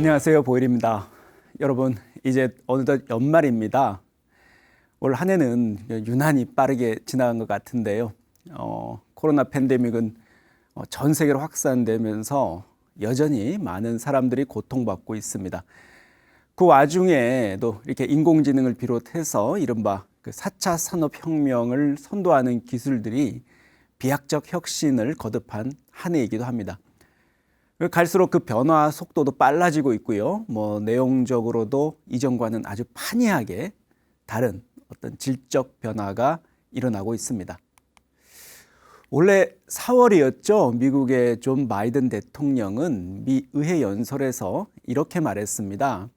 안녕하세요, 보일입니다. 여러분, 이제 어느덧 연말입니다. 올 한 해는 유난히 빠르게 지나간 것 같은데요. 코로나 팬데믹은 전 세계로 확산되면서 여전히 많은 사람들이 고통받고 있습니다. 그 와중에도 이렇게 인공지능을 비롯해서 이른바 그 4차 산업혁명을 선도하는 기술들이 비약적 혁신을 거듭한 한 해이기도 합니다. 갈수록 그 변화 속도도 빨라지고 있고요. 내용적으로도 이전과는 아주 판이하게 다른 어떤 질적 변화가 일어나고 있습니다. 원래 4월이었죠. 미국의 존 바이든 대통령은 미 의회 연설에서 이렇게 말했습니다.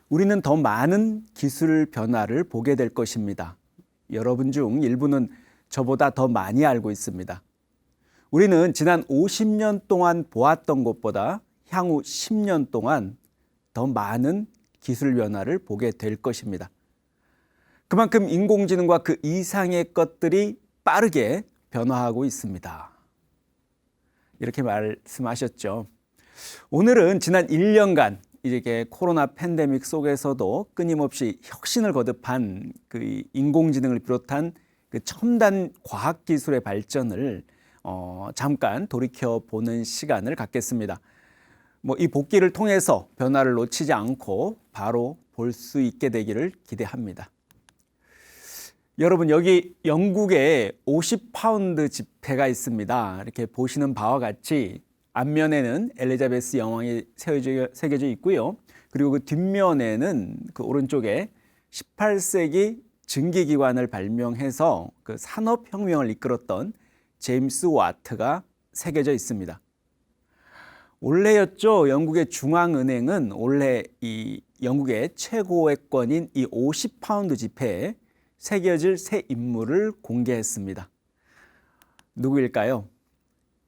우리는 더 많은 기술 변화를 보게 될 것입니다. 여러분 중 일부는 저보다 더 많이 알고 있습니다. 우리는 지난 50년 동안 보았던 것보다 향후 10년 동안 더 많은 기술 변화를 보게 될 것입니다. 그만큼 인공지능과 그 이상의 것들이 빠르게 변화하고 있습니다. 이렇게 말씀하셨죠. 오늘은 지난 1년간 이렇게 코로나 팬데믹 속에서도 끊임없이 혁신을 거듭한 그 인공지능을 비롯한 그 첨단 과학기술의 발전을 잠깐 돌이켜보는 시간을 갖겠습니다. 이 복기를 통해서 변화를 놓치지 않고 바로 볼 수 있게 되기를 기대합니다. 여러분, 여기 영국에 50파운드 지폐가 있습니다. 이렇게 보시는 바와 같이 앞면에는 엘리자베스 여왕이 새겨져 있고요. 그리고 그 뒷면에는 그 오른쪽에 18세기 증기기관을 발명해서 그 산업혁명을 이끌었던 제임스 와트가 새겨져 있습니다. 원래였죠. 영국의 중앙은행은 원래 이 영국의 최고의 권인 이 50파운드 지폐에 새겨질 새 인물을 공개했습니다. 누구일까요?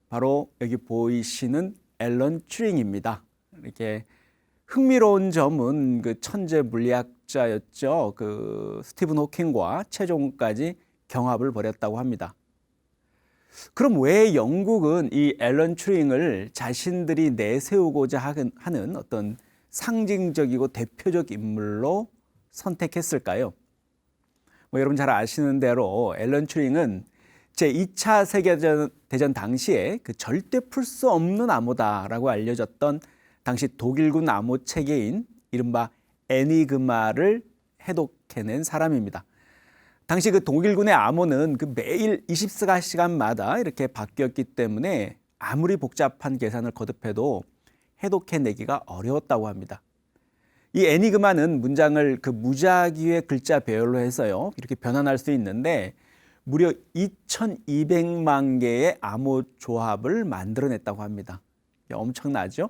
바로 여기 보이시는 앨런 튜링입니다. 이렇게 흥미로운 점은 그 천재 물리학자였죠. 그 스티븐 호킹과 최종까지 경합을 벌였다고 합니다. 그럼 왜 영국은 이 앨런 튜링을 자신들이 내세우고자 하는 어떤 상징적이고 대표적 인물로 선택했을까요? 여러분 잘 아시는 대로 앨런 튜링은 제2차 세계대전 당시에 그 절대 풀 수 없는 암호다라고 알려졌던 당시 독일군 암호 체계인 이른바 애니그마를 해독해낸 사람입니다. 당시 그 독일군의 암호는 그 매일 24시간마다 이렇게 바뀌었기 때문에 아무리 복잡한 계산을 거듭해도 해독해내기가 어려웠다고 합니다. 이 애니그마는 문장을 그 무작위의 글자 배열로 해서요, 이렇게 변환할 수 있는데 무려 2200만 개의 암호 조합을 만들어냈다고 합니다. 엄청나죠?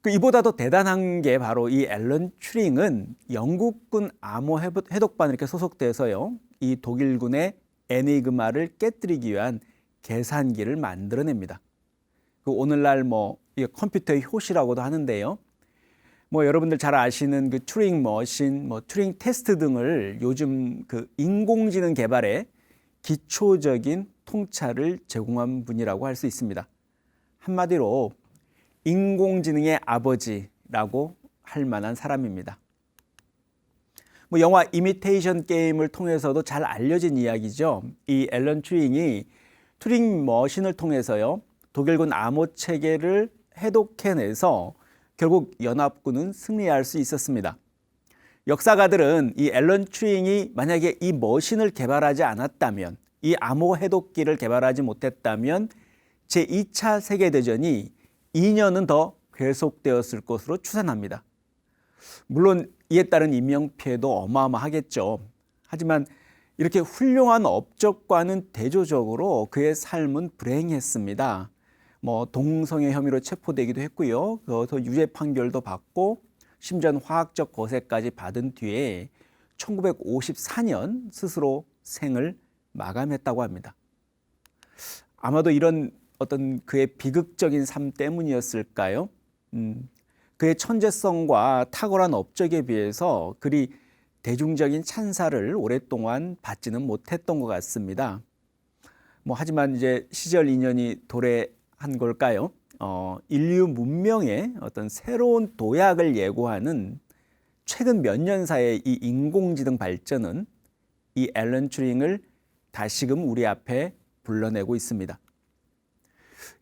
이보다도 대단한 게 바로 이 앨런 튜링은 영국군 암호 해독반에 이렇게 소속돼서요, 이 독일군의 애니그마를 깨뜨리기 위한 계산기를 만들어냅니다. 오늘날 이게 컴퓨터의 효시라고도 하는데요. 여러분들 잘 아시는 그 튜링 머신, 튜링 테스트 등을 요즘 그 인공지능 개발에 기초적인 통찰을 제공한 분이라고 할 수 있습니다. 한마디로 인공지능의 아버지라고 할 만한 사람입니다. 영화 이미테이션 게임을 통해서도 잘 알려진 이야기죠. 이 앨런 튜링이 튜링 머신을 통해서요, 독일군 암호 체계를 해독해내서 결국 연합군은 승리할 수 있었습니다. 역사가들은 이 앨런 튜링이 만약에 이 머신을 개발하지 않았다면, 이 암호 해독기를 개발하지 못했다면 제2차 세계대전이 2년은 더 계속되었을 것으로 추산합니다. 물론 이에 따른 인명피해도 어마어마하겠죠. 하지만 이렇게 훌륭한 업적과는 대조적으로 그의 삶은 불행했습니다. 동성애 혐의로 체포되기도 했고요. 더 유죄 판결도 받고 심지어는 화학적 거세까지 받은 뒤에 1954년 스스로 생을 마감했다고 합니다. 아마도 이런 어떤 그의 비극적인 삶 때문이었을까요? 그의 천재성과 탁월한 업적에 비해서 그리 대중적인 찬사를 오랫동안 받지는 못했던 것 같습니다. 하지만 이제 시절 인연이 도래한 걸까요? 인류 문명의 어떤 새로운 도약을 예고하는 최근 몇 년 사이의 이 인공지능 발전은 이 앨런 튜링을 다시금 우리 앞에 불러내고 있습니다.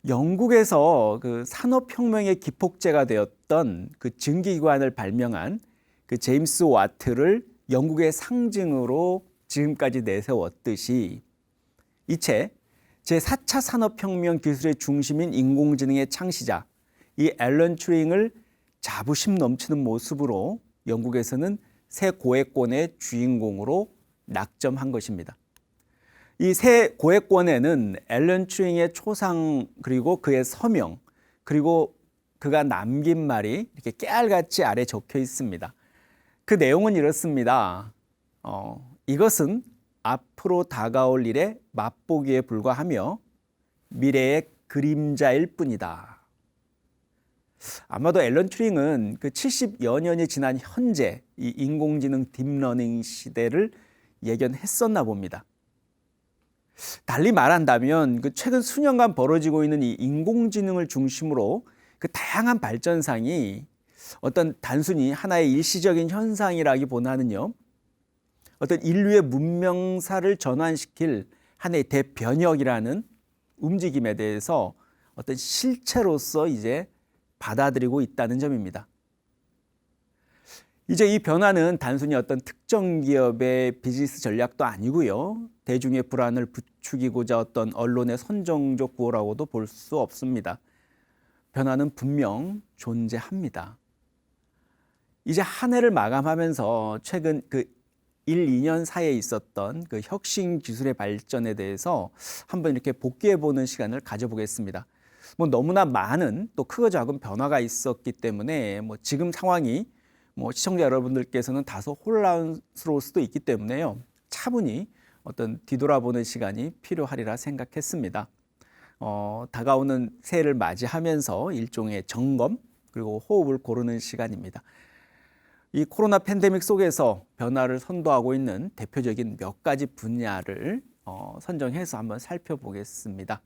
영국에서 그 산업혁명의 기폭제가 되었던 그 증기기관을 발명한 그 제임스 와트를 영국의 상징으로 지금까지 내세웠듯이 이채 제4차 산업혁명 기술의 중심인 인공지능의 창시자 이 앨런 튜링을 자부심 넘치는 모습으로 영국에서는 새 고액권의 주인공으로 낙점한 것입니다. 이 새 고액권에는 앨런 튜링의 초상 그리고 그의 서명 그리고 그가 남긴 말이 이렇게 깨알같이 아래 적혀 있습니다. 그 내용은 이렇습니다. 이것은 앞으로 다가올 일의 맛보기에 불과하며 미래의 그림자일 뿐이다. 아마도 앨런 튜링은 그 70여 년이 지난 현재 이 인공지능 딥러닝 시대를 예견했었나 봅니다. 달리 말한다면 그 최근 수년간 벌어지고 있는 이 인공지능을 중심으로 그 다양한 발전상이 어떤 단순히 하나의 일시적인 현상이라기보다는요, 어떤 인류의 문명사를 전환시킬 하나의 대변혁이라는 움직임에 대해서 어떤 실체로서 이제 받아들이고 있다는 점입니다. 이제 이 변화는 단순히 어떤 특정 기업의 비즈니스 전략도 아니고요. 대중의 불안을 부추기고자 어떤 언론의 선정적 구호라고도 볼 수 없습니다. 변화는 분명 존재합니다. 이제 한 해를 마감하면서 최근 그 1, 2년 사이에 있었던 그 혁신 기술의 발전에 대해서 한번 이렇게 복귀해 보는 시간을 가져보겠습니다. 너무나 많은 또 크고 작은 변화가 있었기 때문에 지금 상황이 시청자 여러분들께서는 다소 혼란스러울 수도 있기 때문에요. 차분히 어떤 뒤돌아보는 시간이 필요하리라 생각했습니다. 다가오는 새해를 맞이하면서 일종의 점검 그리고 호흡을 고르는 시간입니다. 이 코로나 팬데믹 속에서 변화를 선도하고 있는 대표적인 몇 가지 분야를 선정해서 한번 살펴보겠습니다.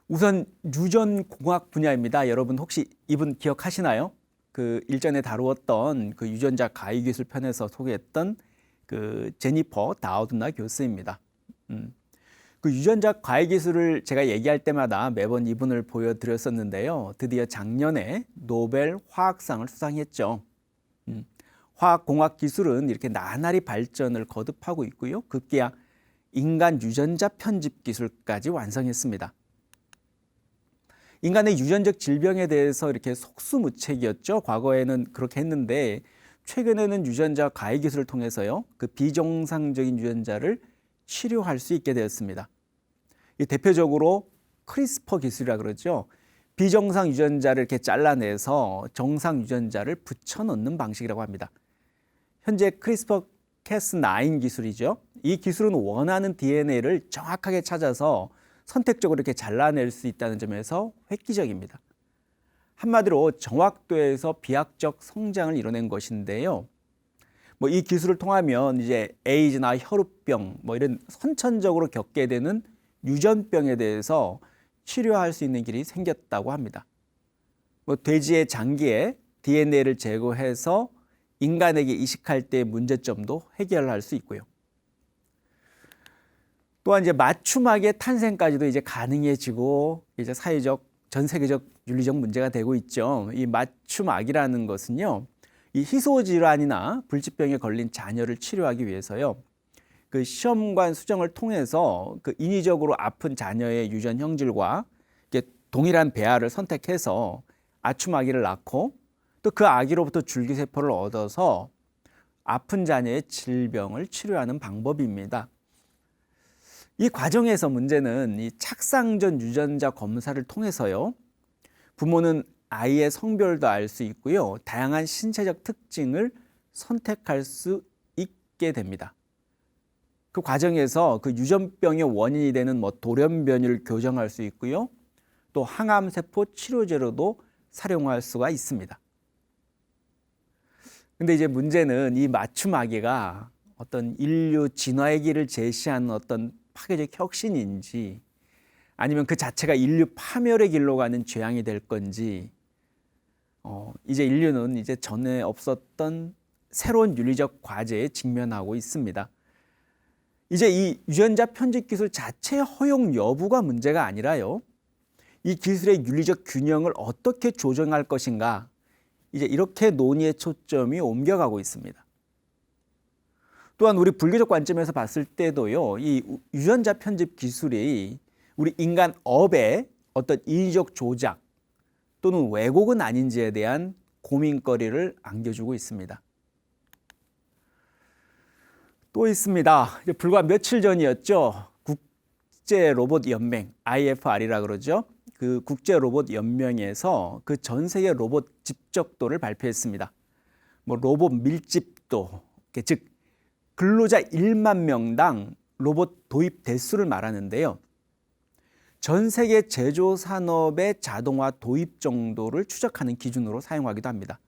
우선 유전공학 분야입니다. 여러분 혹시 이분 기억하시나요? 그 일전에 다루었던 그 유전자 가위 기술 편에서 소개했던 그 제니퍼 다우드나 교수입니다. 그 유전자 가위 기술을 제가 얘기할 때마다 매번 이분을 보여드렸었는데요. 드디어 작년에 노벨 화학상을 수상했죠. 화학공학 기술은 이렇게 나날이 발전을 거듭하고 있고요. 급기야 인간 유전자 편집 기술까지 완성했습니다. 인간의 유전적 질병에 대해서 이렇게 속수무책이었죠. 과거에는 그렇게 했는데 최근에는 유전자 가위 기술을 통해서요. 그 비정상적인 유전자를 치료할 수 있게 되었습니다. 이 대표적으로 크리스퍼 기술이라 그러죠. 비정상 유전자를 이렇게 잘라내서 정상 유전자를 붙여넣는 방식이라고 합니다. 현재 크리스퍼 캐스9 기술이죠. 이 기술은 원하는 DNA를 정확하게 찾아서 선택적으로 이렇게 잘라낼 수 있다는 점에서 획기적입니다. 한마디로 정확도에서 비약적 성장을 이뤄낸 것인데요. 이 기술을 통하면 이제 에이즈나 혈우병 이런 선천적으로 겪게 되는 유전병에 대해서 치료할 수 있는 길이 생겼다고 합니다. 돼지의 장기에 DNA를 제거해서 인간에게 이식할 때의 문제점도 해결할 수 있고요. 또한 이제 맞춤학의 탄생까지도 이제 가능해지고 이제 사회적, 전 세계적 윤리적 문제가 되고 있죠. 이 맞춤학이라는 것은요, 이 희소질환이나 불치병에 걸린 자녀를 치료하기 위해서요, 그 시험관 수정을 통해서 그 인위적으로 아픈 자녀의 유전 형질과 동일한 배아를 선택해서 아춤 아기를 낳고 또 그 아기로부터 줄기세포를 얻어서 아픈 자녀의 질병을 치료하는 방법입니다. 이 과정에서 문제는 이 착상전 유전자 검사를 통해서요, 부모는 아이의 성별도 알 수 있고요, 다양한 신체적 특징을 선택할 수 있게 됩니다. 그 과정에서 그 유전병의 원인이 되는 돌연변이를 교정할 수 있고요, 또 항암세포 치료제로도 사용할 수가 있습니다. 근데 이제 문제는 이 맞춤아기가 어떤 인류 진화의 길을 제시하는 어떤 파괴적 혁신인지 아니면 그 자체가 인류 파멸의 길로 가는 재앙이 될 건지, 이제 인류는 이제 전에 없었던 새로운 윤리적 과제에 직면하고 있습니다. 이제 이 유전자 편집 기술 자체의 허용 여부가 문제가 아니라요, 이 기술의 윤리적 균형을 어떻게 조정할 것인가, 이제 이렇게 논의의 초점이 옮겨가고 있습니다. 또한 우리 불교적 관점에서 봤을 때도요, 이 유전자 편집 기술이 우리 인간 업의 어떤 인위적 조작 또는 왜곡은 아닌지에 대한 고민거리를 안겨주고 있습니다. 또 있습니다. 불과 며칠 전이었죠. 국제 로봇 연맹, IFR이라 그러죠. 그 국제 로봇 연맹에서 그 전 세계 로봇 집적도를 발표했습니다. 로봇 밀집도, 즉 근로자 1만 명당 로봇 도입 대수를 말하는데요. 전 세계 제조 산업의 자동화 도입 정도를 추적하는 기준으로 사용하기도 합니다.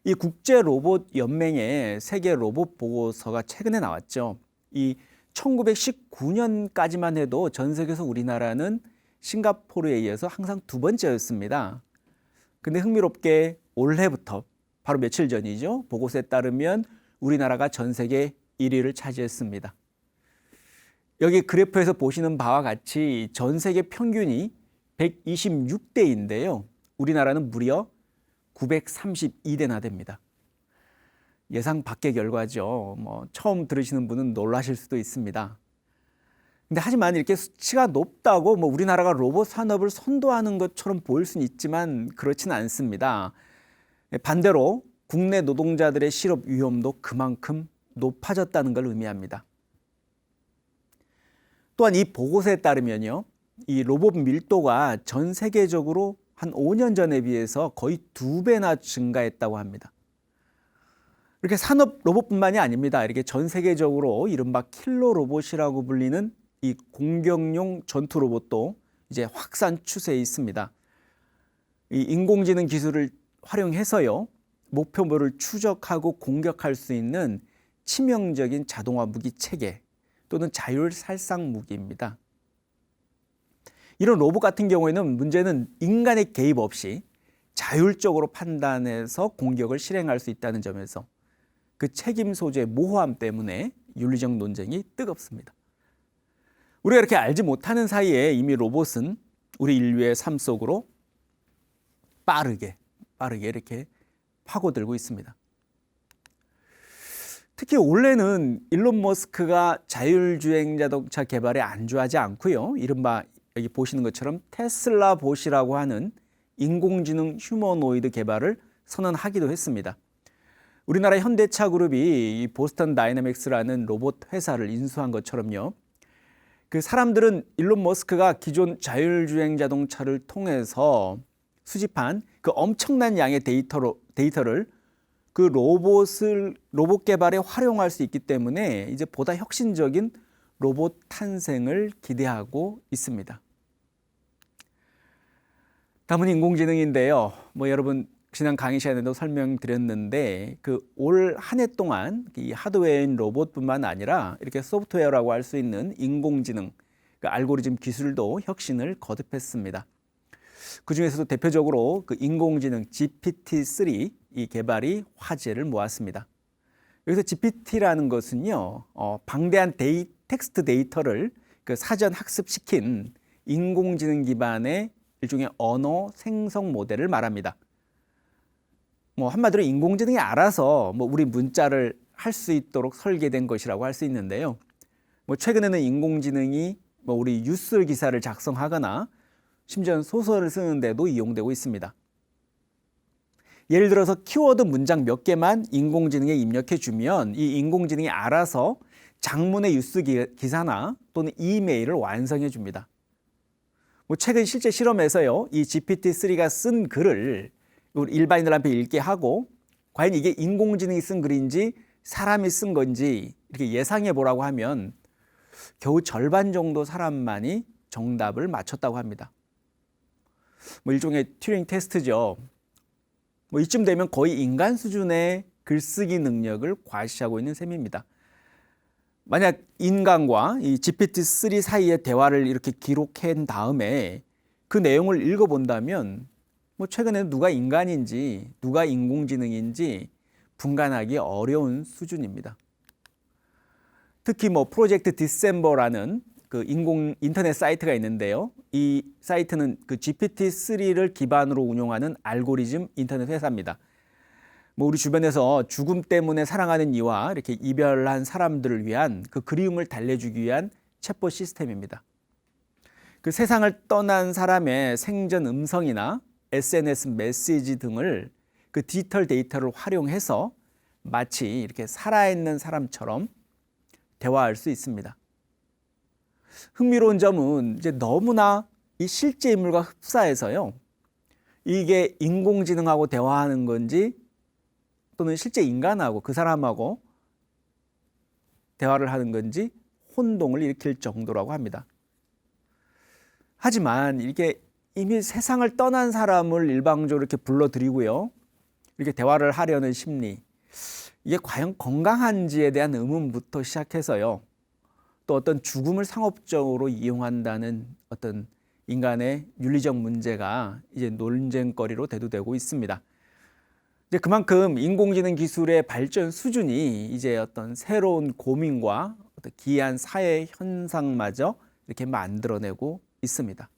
이 국제 로봇 연맹의 세계 로봇 보고서가 최근에 나왔죠. 이 1919년까지만 해도 전 세계에서 우리나라는 싱가포르에 이어서 항상 두 번째였습니다. 근데 흥미롭게 올해부터 바로 며칠 전이죠. 보고서에 따르면 우리나라가 전 세계 1위를 차지했습니다. 여기 그래프에서 보시는 바와 같이 전 세계 평균이 126대인데요. 우리나라는 무려 932대나 됩니다. 예상 밖의 결과죠. 처음 들으시는 분은 놀라실 수도 있습니다. 근데 하지만 이렇게 수치가 높다고 우리나라가 로봇 산업을 선도하는 것처럼 보일 수는 있지만 그렇지는 않습니다. 반대로 국내 노동자들의 실업 위험도 그만큼 높아졌다는 걸 의미합니다. 또한 이 보고서에 따르면요, 이 로봇 밀도가 전 세계적으로 한 5년 전에 비해서 거의 2배나 증가했다고 합니다. 이렇게 산업 로봇뿐만이 아닙니다. 이렇게 전 세계적으로 이른바 킬러 로봇이라고 불리는 이 공격용 전투 로봇도 이제 확산 추세에 있습니다. 이 인공지능 기술을 활용해서요, 목표물을 추적하고 공격할 수 있는 치명적인 자동화 무기 체계 또는 자율 살상 무기입니다. 이런 로봇 같은 경우에는 문제는 인간의 개입 없이 자율적으로 판단해서 공격을 실행할 수 있다는 점에서 그 책임 소재의 모호함 때문에 윤리적 논쟁이 뜨겁습니다. 우리가 이렇게 알지 못하는 사이에 이미 로봇은 우리 인류의 삶 속으로 빠르게 이렇게 파고들고 있습니다. 특히 올해는 일론 머스크가 자율주행 자동차 개발에 안주하지 않고요, 이른바 여기 보시는 것처럼 테슬라 봇이라고 하는 인공지능 휴머노이드 개발을 선언하기도 했습니다. 우리나라 현대차 그룹이 이 보스턴 다이내믹스라는 로봇 회사를 인수한 것처럼요, 그 사람들은 일론 머스크가 기존 자율주행 자동차를 통해서 수집한 그 엄청난 양의 데이터를 그 로봇 개발에 활용할 수 있기 때문에 이제 보다 혁신적인 로봇 탄생을 기대하고 있습니다. 다음은 인공지능인데요. 여러분 지난 강의 시간에도 설명드렸는데 그 올 한 해 동안 이 하드웨어인 로봇뿐만 아니라 이렇게 소프트웨어라고 할 수 있는 인공지능, 그 알고리즘 기술도 혁신을 거듭했습니다. 그 중에서도 대표적으로 그 인공지능 GPT-3 이 개발이 화제를 모았습니다. 여기서 GPT라는 것은요, 방대한 텍스트 데이터를 그 사전 학습시킨 인공지능 기반의 일종의 언어 생성 모델을 말합니다. 한마디로 인공지능이 알아서 우리 문자를 할 수 있도록 설계된 것이라고 할 수 있는데요. 최근에는 인공지능이 우리 뉴스 기사를 작성하거나 심지어 소설을 쓰는데도 이용되고 있습니다. 예를 들어서 키워드 문장 몇 개만 인공지능에 입력해 주면 이 인공지능이 알아서 장문의 뉴스 기사나 또는 이메일을 완성해 줍니다. 최근 실제 실험에서요, 이 GPT-3가 쓴 글을 일반인들 앞에 읽게 하고 과연 이게 인공지능이 쓴 글인지 사람이 쓴 건지 이렇게 예상해 보라고 하면 겨우 절반 정도 사람만이 정답을 맞췄다고 합니다. 일종의 튜링 테스트죠. 이쯤 되면 거의 인간 수준의 글쓰기 능력을 과시하고 있는 셈입니다. 만약 인간과 이 GPT-3 사이의 대화를 이렇게 기록한 다음에 그 내용을 읽어본다면 뭐 최근에 누가 인간인지 누가 인공지능인지 분간하기 어려운 수준입니다. 특히 뭐 프로젝트 디셈버라는 그 인터넷 사이트가 있는데요. 이 사이트는 그 GPT-3를 기반으로 운용하는 알고리즘 인터넷 회사입니다. 뭐 우리 주변에서 죽음 때문에 사랑하는 이와 이렇게 이별한 사람들을 위한 그 그리움을 달래주기 위한 챗봇 시스템입니다. 그 세상을 떠난 사람의 생전 음성이나 SNS 메시지 등을 그 디지털 데이터를 활용해서 마치 이렇게 살아있는 사람처럼 대화할 수 있습니다. 흥미로운 점은 이제 너무나 이 실제 인물과 흡사해서요. 이게 인공지능하고 대화하는 건지 또는 실제 인간하고 그 사람하고 대화를 하는 건지 혼동을 일으킬 정도라고 합니다. 하지만 이게 이미 세상을 떠난 사람을 일방적으로 이렇게 불러들이고요. 이렇게 대화를 하려는 심리, 이게 과연 건강한지에 대한 의문부터 시작해서요. 또 어떤 죽음을 상업적으로 이용한다는 어떤 인간의 윤리적 문제가 이제 논쟁거리로 대두되고 있습니다. 이제 그만큼 인공지능 기술의 발전 수준이 이제 어떤 새로운 고민과 어떤 기이한 사회 현상마저 이렇게 만들어내고 있습니다.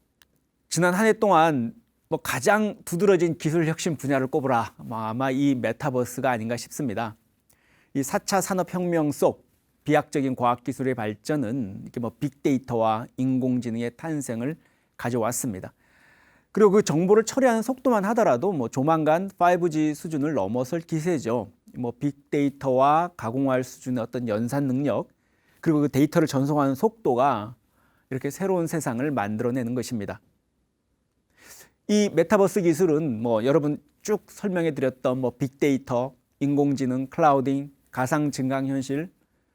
지난 한 해 동안 뭐 가장 두드러진 기술 혁신 분야를 꼽으라, 아마 이 메타버스가 아닌가 싶습니다. 이 4차 산업혁명 속 비약적인 과학기술의 발전은 이렇게 뭐 빅데이터와 인공지능의 탄생을 가져왔습니다. 그리고 그 정보를 처리하는 속도만 하더라도 뭐 조만간 5G 수준을 넘어설 기세죠. 뭐 빅데이터와 가공할 수준의 어떤 연산 능력, 그리고 그 데이터를 전송하는 속도가 이렇게 새로운 세상을 만들어내는 것입니다. 이 메타버스 기술은 뭐 여러분 쭉 설명해 드렸던 뭐 빅데이터, 인공지능, 클라우딩, 가상 증강현실,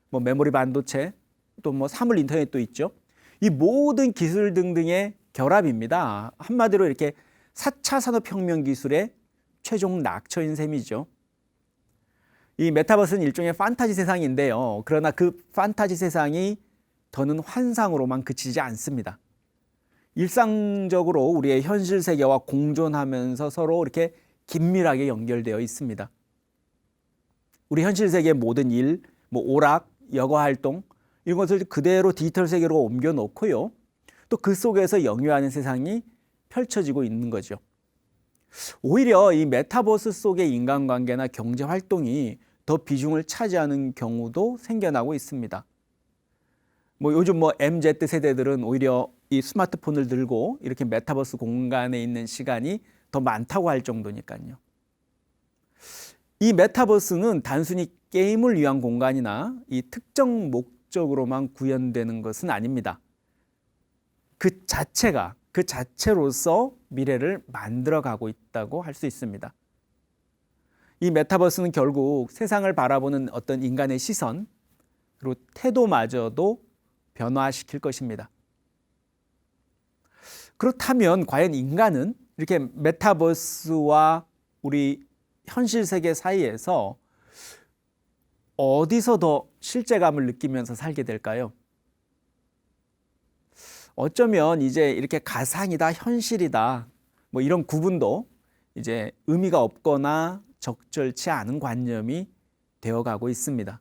뭐 메모리 반도체, 또 뭐 사물 인터넷도 있죠. 이 모든 기술 등등의 결합입니다. 한마디로 이렇게 4차 산업혁명 기술의 최종 낙처인 셈이죠. 이 메타버스는 일종의 판타지 세상인데요. 그러나 그 판타지 세상이 더는 환상으로만 그치지 않습니다. 일상적으로 우리의 현실 세계와 공존하면서 서로 이렇게 긴밀하게 연결되어 있습니다. 우리 현실 세계의 모든 일, 뭐 오락, 여가 활동, 이런 것을 그대로 디지털 세계로 옮겨 놓고요. 또 그 속에서 영유하는 세상이 펼쳐지고 있는 거죠. 오히려 이 메타버스 속의 인간관계나 경제 활동이 더 비중을 차지하는 경우도 생겨나고 있습니다. 뭐 요즘 뭐 MZ 세대들은 오히려 이 스마트폰을 들고 이렇게 메타버스 공간에 있는 시간이 더 많다고 할 정도니까요. 이 메타버스는 단순히 게임을 위한 공간이나 이 특정 목적으로만 구현되는 것은 아닙니다. 그 자체로서 미래를 만들어가고 있다고 할 수 있습니다. 이 메타버스는 결국 세상을 바라보는 어떤 인간의 시선, 그리고 태도마저도 변화시킬 것입니다. 그렇다면 과연 인간은 이렇게 메타버스와 우리 현실 세계 사이에서 어디서 더 실제감을 느끼면서 살게 될까요? 어쩌면 이제 이렇게 가상이다, 현실이다, 뭐 이런 구분도 이제 의미가 없거나 적절치 않은 관념이 되어가고 있습니다.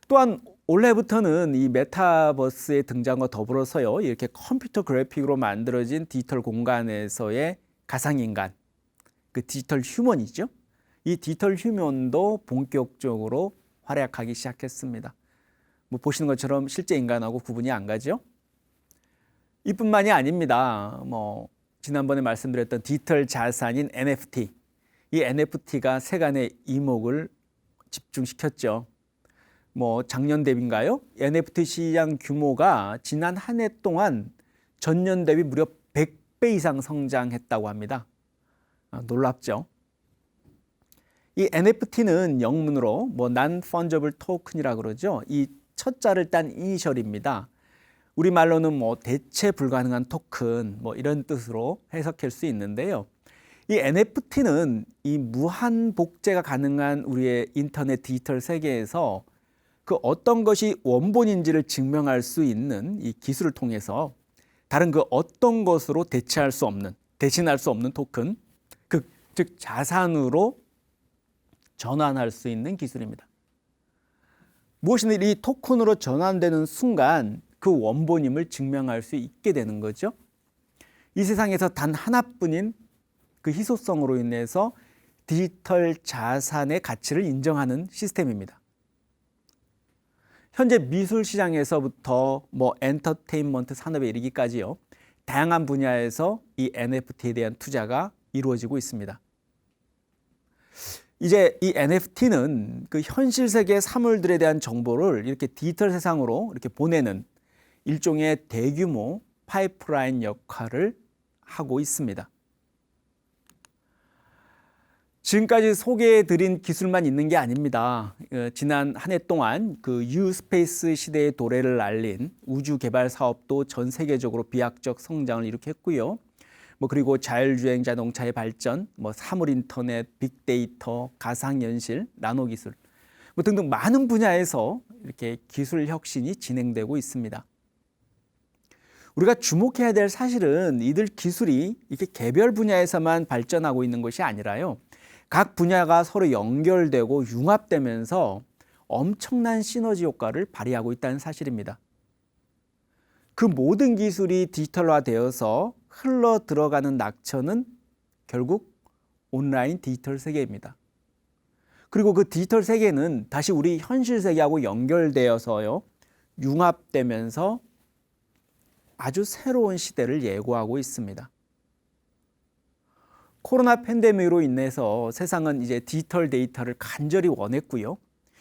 또한 올해부터는 이 메타버스의 등장과 더불어서요, 이렇게 컴퓨터 그래픽으로 만들어진 디지털 공간에서의 가상인간, 그 디지털 휴먼이죠. 이 디지털 휴먼도 본격적으로 활약하기 시작했습니다. 뭐 보시는 것처럼 실제 인간하고 구분이 안 가죠. 이뿐만이 아닙니다. 뭐 지난번에 말씀드렸던 디지털 자산인 NFT, 이 NFT가 세간의 이목을 집중시켰죠. 뭐 작년 대비인가요? NFT 시장 규모가 지난 한 해 동안 전년 대비 무려 100배 이상 성장했다고 합니다. 놀랍죠? 이 NFT는 영문으로 뭐 Non-Fungible Token이라고 그러죠. 이 첫 자를 딴 이니셜입니다. 우리말로는 뭐 대체 불가능한 토큰 뭐 이런 뜻으로 해석할 수 있는데요. 이 NFT는 이 무한 복제가 가능한 우리의 인터넷 디지털 세계에서 그 어떤 것이 원본인지를 증명할 수 있는 이 기술을 통해서 다른 그 어떤 것으로 대신할 수 없는 토큰, 즉 자산으로 전환할 수 있는 기술입니다. 무엇이든 이 토큰으로 전환되는 순간 그 원본임을 증명할 수 있게 되는 거죠. 이 세상에서 단 하나뿐인 그 희소성으로 인해서 디지털 자산의 가치를 인정하는 시스템입니다. 현재 미술 시장에서부터 엔터테인먼트 산업에 이르기까지요, 다양한 분야에서 이 NFT에 대한 투자가 이루어지고 있습니다. 이제 이 NFT는 그 현실 세계의 사물들에 대한 정보를 이렇게 디지털 세상으로 이렇게 보내는 일종의 대규모 파이프라인 역할을 하고 있습니다. 지금까지 소개해드린 기술만 있는 게 아닙니다. 지난 한 해 동안 그 뉴스페이스 시대의 도래를 알린 우주 개발 사업도 전 세계적으로 비약적 성장을 일으켰고요. 그리고 자율주행 자동차의 발전, 사물 인터넷, 빅데이터, 가상현실, 나노기술 등등 많은 분야에서 이렇게 기술 혁신이 진행되고 있습니다. 우리가 주목해야 될 사실은 이들 기술이 이렇게 개별 분야에서만 발전하고 있는 것이 아니라요, 각 분야가 서로 연결되고 융합되면서 엄청난 시너지 효과를 발휘하고 있다는 사실입니다. 그 모든 기술이 디지털화되어서 흘러 들어가는 낙천은 결국 온라인 디지털 세계입니다. 그리고 그 디지털 세계는 다시 우리 현실 세계하고 연결되어서요, 융합되면서 아주 새로운 시대를 예고하고 있습니다. 코로나 팬데믹으로 인해서 세상은 이제 디지털 데이터를 간절히 원했고요.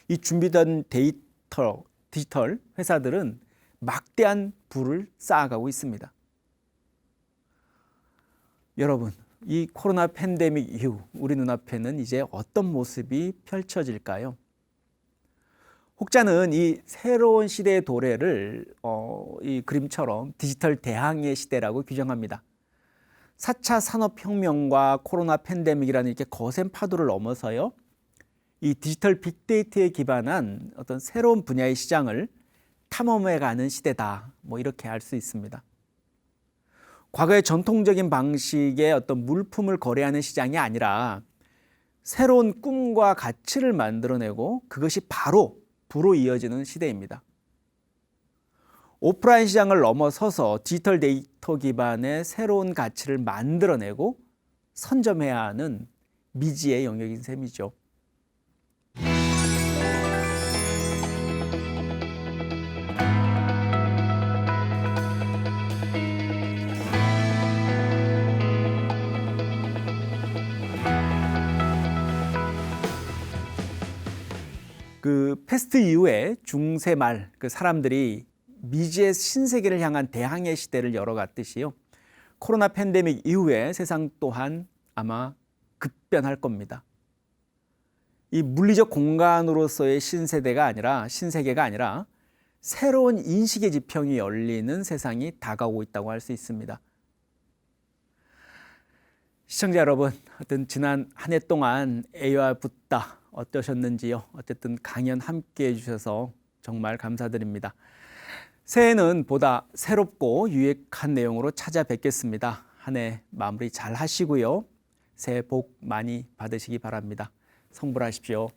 이 준비된 디지털 회사들은 막대한 부를 쌓아가고 있습니다. 여러분, 이 코로나 팬데믹 이후 우리 눈앞에는 이제 어떤 모습이 펼쳐질까요? 혹자는 이 새로운 시대의 도래를 이 그림처럼 디지털 대항해 시대라고 규정합니다. 4차 산업혁명과 코로나 팬데믹이라는 이렇게 거센 파도를 넘어서요, 이 디지털 빅데이터에 기반한 어떤 새로운 분야의 시장을 탐험해가는 시대다, 이렇게 알 수 있습니다. 과거의 전통적인 방식의 어떤 물품을 거래하는 시장이 아니라 새로운 꿈과 가치를 만들어내고 그것이 바로 부로 이어지는 시대입니다. 오프라인 시장을 넘어서서 디지털 데이터 기반의 새로운 가치를 만들어내고 선점해야 하는 미지의 영역인 셈이죠. 그 패스트 이후에 중세 말 그 사람들이 미지의 신세계를 향한 대항해 시대를 열어갔듯이요, 코로나 팬데믹 이후에 세상 또한 아마 급변할 겁니다. 이 물리적 공간으로서의 신세계가 아니라 새로운 인식의 지평이 열리는 세상이 다가오고 있다고 할 수 있습니다. 시청자 여러분, 하여튼 지난 한 해 동안 A와 붙다 어떠셨는지요? 어쨌든 강연 함께 해주셔서 정말 감사드립니다. 새해는 보다 새롭고 유익한 내용으로 찾아뵙겠습니다. 한 해 마무리 잘 하시고요, 새해 복 많이 받으시기 바랍니다. 성불하십시오.